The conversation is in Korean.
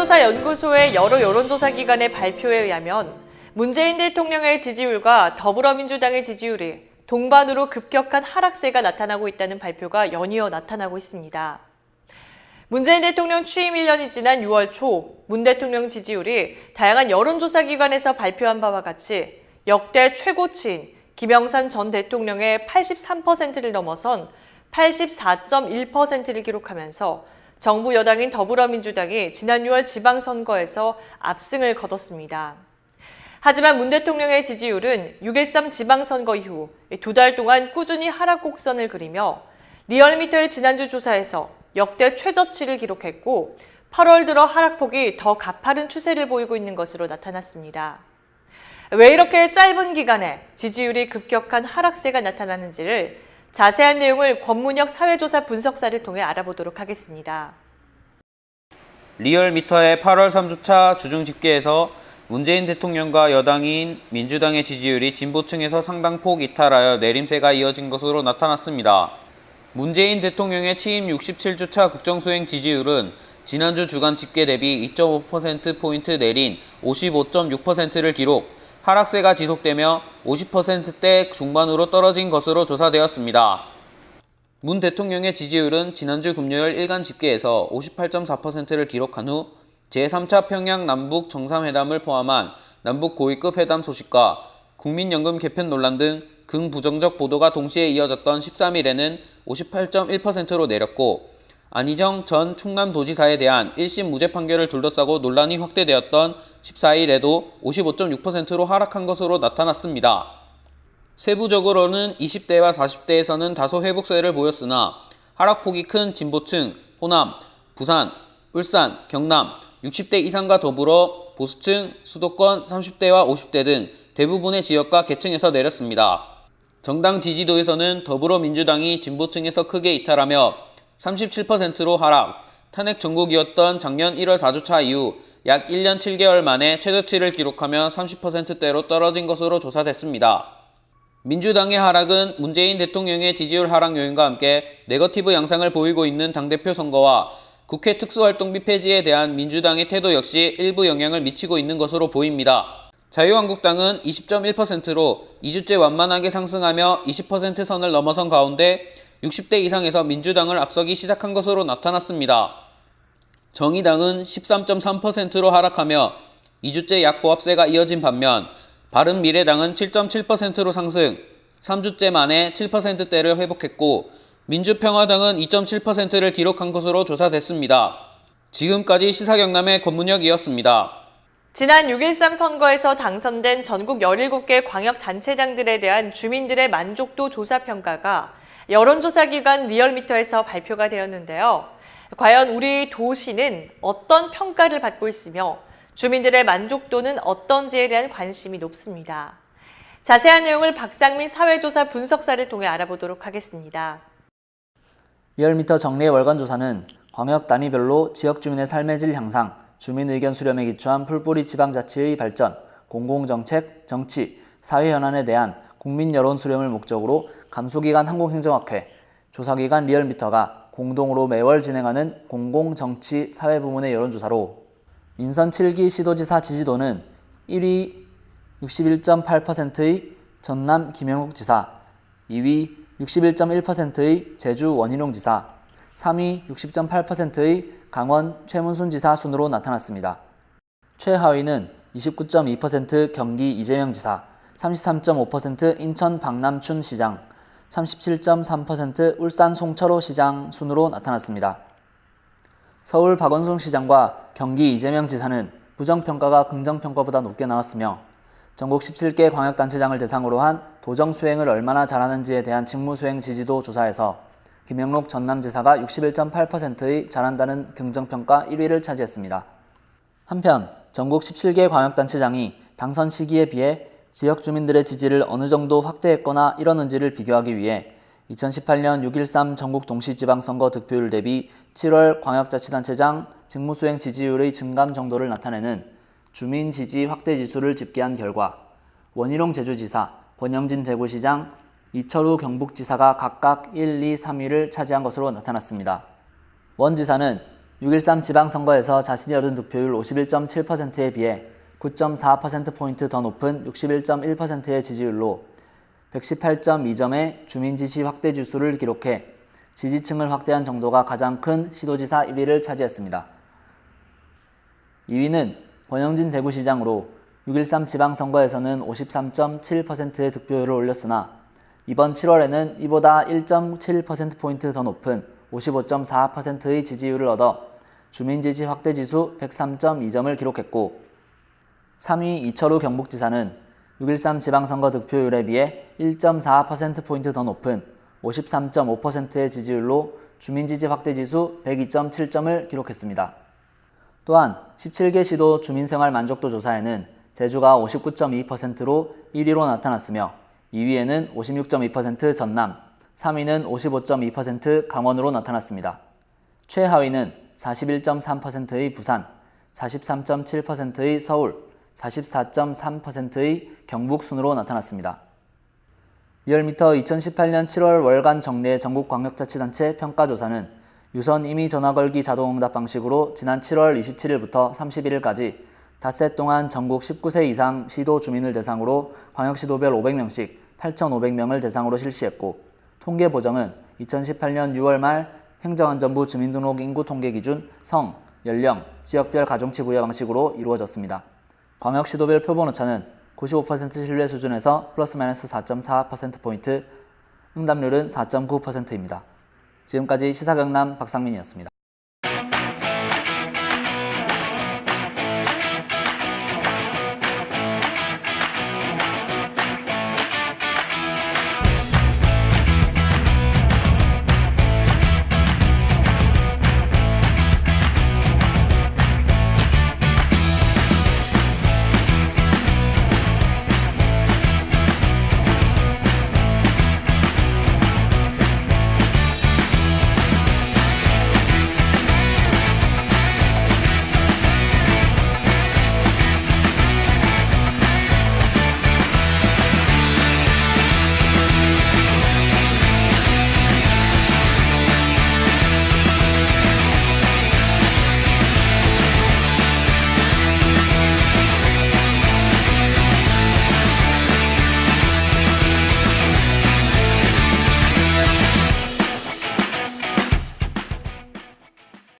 여론조사연구소의 여러 여론조사기관의 발표에 의하면 문재인 대통령의 지지율과 더불어민주당의 지지율이 동반으로 급격한 하락세가 나타나고 있다는 발표가 연이어 나타나고 있습니다. 문재인 대통령 취임 1년이 지난 6월 초 문 대통령 지지율이 다양한 여론조사기관에서 발표한 바와 같이 역대 최고치인 김영삼 전 대통령의 83%를 넘어선 84.1%를 기록하면서 정부 여당인 더불어민주당이 지난 6월 지방선거에서 압승을 거뒀습니다. 하지만 문 대통령의 지지율은 6.13 지방선거 이후 2달 동안 꾸준히 하락 곡선을 그리며 리얼미터의 지난주 조사에서 역대 최저치를 기록했고 8월 들어 하락폭이 더 가파른 추세를 보이고 있는 것으로 나타났습니다. 왜 이렇게 짧은 기간에 지지율이 급격한 하락세가 나타나는지를 자세한 내용을 권문혁 사회조사 분석사를 통해 알아보도록 하겠습니다. 리얼미터의 8월 3주차 주중집계에서 문재인 대통령과 여당인 민주당의 지지율이 진보층에서 상당폭 이탈하여 내림세가 이어진 것으로 나타났습니다. 문재인 대통령의 취임 67주차 국정수행 지지율은 지난주 주간 집계 대비 2.5%포인트 내린 55.6%를 기록, 하락세가 지속되며 50%대 중반으로 떨어진 것으로 조사되었습니다. 문 대통령의 지지율은 지난주 금요일 일간 집계에서 58.4%를 기록한 후 제3차 평양 남북 정상회담을 포함한 남북 고위급 회담 소식과 국민연금 개편 논란 등 긍부정적 보도가 동시에 이어졌던 13일에는 58.1%로 내렸고, 안희정 전 충남도지사에 대한 1심 무죄 판결을 둘러싸고 논란이 확대되었던 14일에도 55.6%로 하락한 것으로 나타났습니다. 세부적으로는 20대와 40대에서는 다소 회복세를 보였으나 하락폭이 큰 진보층, 호남, 부산, 울산, 경남, 60대 이상과 더불어 보수층, 수도권 30대와 50대 등 대부분의 지역과 계층에서 내렸습니다. 정당 지지도에서는 더불어민주당이 진보층에서 크게 이탈하며 37%로 하락, 탄핵 전국이었던 작년 1월 4주차 이후 약 1년 7개월 만에 최저치를 기록하며 30%대로 떨어진 것으로 조사됐습니다. 민주당의 하락은 문재인 대통령의 지지율 하락 요인과 함께 네거티브 양상을 보이고 있는 당대표 선거와 국회 특수활동비 폐지에 대한 민주당의 태도 역시 일부 영향을 미치고 있는 것으로 보입니다. 자유한국당은 20.1%로 2주째 완만하게 상승하며 20% 선을 넘어선 가운데 60대 이상에서 민주당을 앞서기 시작한 것으로 나타났습니다. 정의당은 13.3%로 하락하며 2주째 약보합세가 이어진 반면 바른미래당은 7.7%로 상승, 3주째 만에 7%대를 회복했고 민주평화당은 2.7%를 기록한 것으로 조사됐습니다. 지금까지 시사경남의 권문혁이었습니다. 지난 6.13 선거에서 당선된 전국 17개 광역단체장들에 대한 주민들의 만족도 조사 평가가 여론조사기관 리얼미터에서 발표가 되었는데요. 과연 우리 도시는 어떤 평가를 받고 있으며 주민들의 만족도는 어떤지에 대한 관심이 높습니다. 자세한 내용을 박상민 사회조사 분석사를 통해 알아보도록 하겠습니다. 리얼미터 정례 월간 조사는 광역 단위별로 지역 주민의 삶의 질 향상, 주민 의견 수렴에 기초한 풀뿌리 지방자치의 발전, 공공정책, 정치, 사회 현안에 대한 국민 여론 수렴을 목적으로 감수기관 항공행정학회, 조사기관 리얼미터가 공동으로 매월 진행하는 공공정치 사회부문의 여론조사로 민선 7기 시도지사 지지도는 1위 61.8%의 전남 김영욱 지사, 2위 61.1%의 제주 원희룡 지사, 3위 60.8%의 강원 최문순 지사 순으로 나타났습니다. 최하위는 29.2% 경기 이재명 지사, 33.5% 인천 박남춘 시장, 37.3% 울산 송철호 시장 순으로 나타났습니다. 서울 박원순 시장과 경기 이재명 지사는 부정평가가 긍정평가보다 높게 나왔으며 전국 17개 광역단체장을 대상으로 한 도정 수행을 얼마나 잘하는지에 대한 직무수행 지지도 조사에서 김영록 전남지사가 61.8%의 잘한다는 긍정평가 1위를 차지했습니다. 한편 전국 17개 광역단체장이 당선 시기에 비해 지역 주민들의 지지를 어느 정도 확대했거나 이러는지를 비교하기 위해 2018년 6.13 전국 동시지방선거 득표율 대비 7월 광역자치단체장 직무수행 지지율의 증감 정도를 나타내는 주민 지지 확대 지수를 집계한 결과 원희룡 제주지사, 권영진 대구시장, 이철우 경북지사가 각각 1, 2, 3위를 차지한 것으로 나타났습니다. 원 지사는 6.13 지방선거에서 자신이 얻은 득표율 51.7%에 비해 9.4%포인트 더 높은 61.1%의 지지율로 118.2점의 주민지지 확대 지수를 기록해 지지층을 확대한 정도가 가장 큰 시도지사 1위를 차지했습니다. 2위는 권영진 대구시장으로 6.13 지방선거에서는 53.7%의 득표율을 올렸으나 이번 7월에는 이보다 1.7%포인트 더 높은 55.4%의 지지율을 얻어 주민지지 확대지수 103.2점을 기록했고 3위 이철우 경북지사는 6.13 지방선거 득표율에 비해 1.4%포인트 더 높은 53.5%의 지지율로 주민지지 확대지수 102.7점을 기록했습니다. 또한 17개 시도 주민생활 만족도 조사에는 제주가 59.2%로 1위로 나타났으며 2위에는 56.2% 전남, 3위는 55.2% 강원으로 나타났습니다. 최하위는 41.3%의 부산, 43.7%의 서울, 44.3%의 경북 순으로 나타났습니다. 리얼미터 2018년 7월 월간 정례 전국광역자치단체 평가조사는 유선 임의 전화 걸기 자동응답 방식으로 지난 7월 27일부터 31일까지 닷새 동안 전국 19세 이상 시도 주민을 대상으로 광역시도별 500명씩 8,500명을 대상으로 실시했고 통계 보정은 2018년 6월 말 행정안전부 주민등록 인구 통계 기준 성, 연령, 지역별 가중치 부여 방식으로 이루어졌습니다. 광역시도별 표본 오차는 95% 신뢰 수준에서 플러스 마이너스 4.4%포인트, 응답률은 4.9%입니다. 지금까지 시사경남 박상민이었습니다.